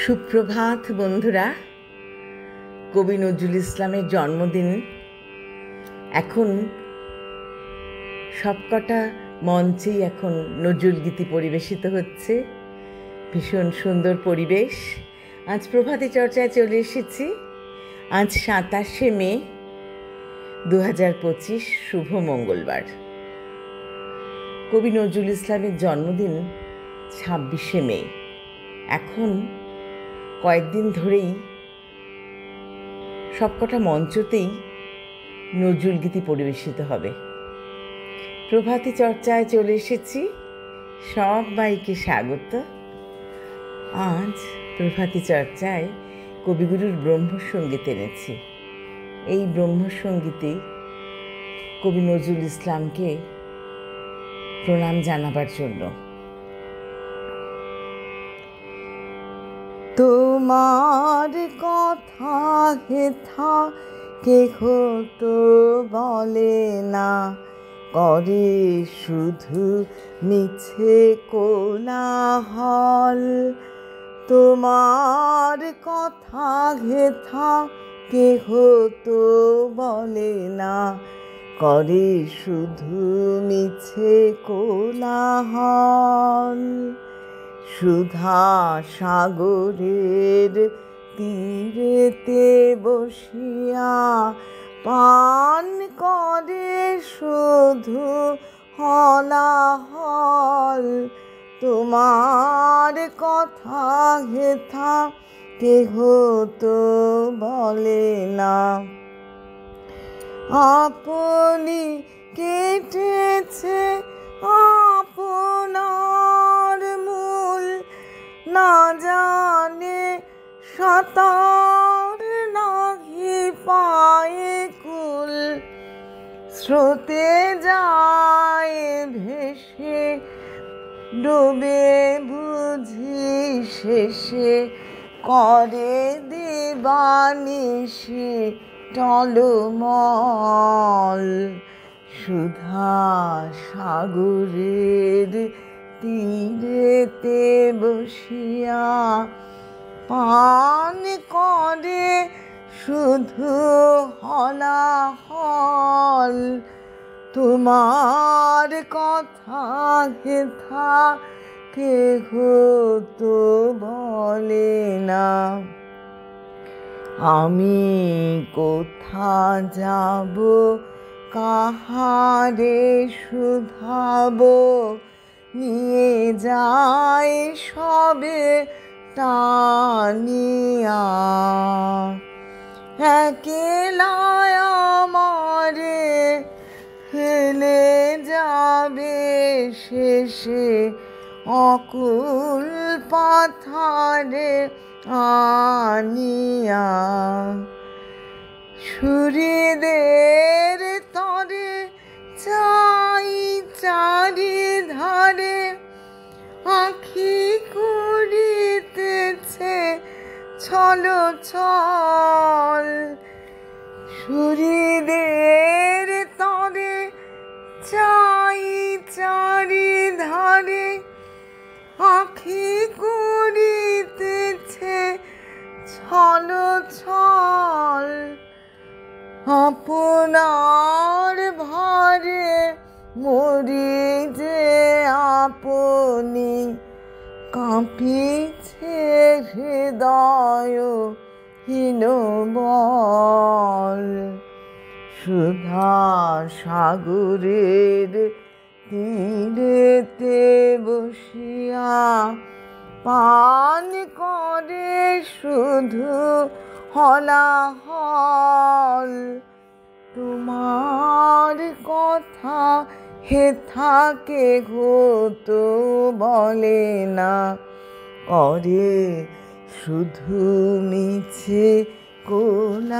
সুপ্রভাত বন্ধুরা। কবি নজরুল ইসলামের জন্মদিন। এখন সবকটা মঞ্চেই এখন নজরুল গীতি পরিবেশিত হচ্ছে। ভীষণ সুন্দর পরিবেশ। আজ প্রভাতী চর্চায় চলে এসেছি। আজ 27শে মে 2025, শুভ মঙ্গলবার। কবি নজরুল ইসলামের জন্মদিন 26শে মে। এখন কয়েকদিন ধরেই সবকটা মঞ্চতেই নজরুল গীতি পরিবেশিত হবে। প্রভাতী চর্চায় চলে এসেছি, সবাইকে স্বাগত। আজ প্রভাতী চর্চায় কবিগুরুর ব্রহ্মসঙ্গীত এনেছি। এই ব্রহ্মসঙ্গীতে কবি নজরুল ইসলামকে প্রণাম জানাবার জন্য। তোমার কথা হেথা কেহ তো বলে না, করে শুধু মিছে কোলাহল। তোমার কথা হেথা কেহ তো বলে না, করে শুধু মিছে কোলাহল। সুধা সাগরের তীরেতে বসিয়া পান করে শুধু হলাহল। তোমার কথা হেথা কেহ তো বলে না, আপনি কেটেছে আপনার মূল। না জানে সাঁতার নাহি পায়ে কুল, স্রোতে যায় ভেসে ডোবে বুঝি শেষে, করে দিবানিশি টলমল। সুধা সাগরের তীরেতে বসিয়া পান করে শুধু হলাহল। তোমার কথা হেথা কেহ তো বলে না, আমি কোথা যাব কাহারে শুধাব, নিয়ে যায় সবে টানিয়া। একলা আমারে ফেলে যাবে শেষে, অকুল পাথারে আনিয়া। সুহৃদের তরে চাই চারিধারে, আঁখি করিতেছে ছল ছল। সুহৃদের তরে চাই চারিধারে, আঁখি করিতেছে ছল ছল। আপনার ভারে মরি যে আপনি, কাঁপিছে হৃদয় হীনবল। সুধা সাগরের তীরেতে বসিয়া পান করে শুধু হলাহল। তোমার কথা হেথা কেহ তো বলে না, করে শুধু মিছে কোলাহল।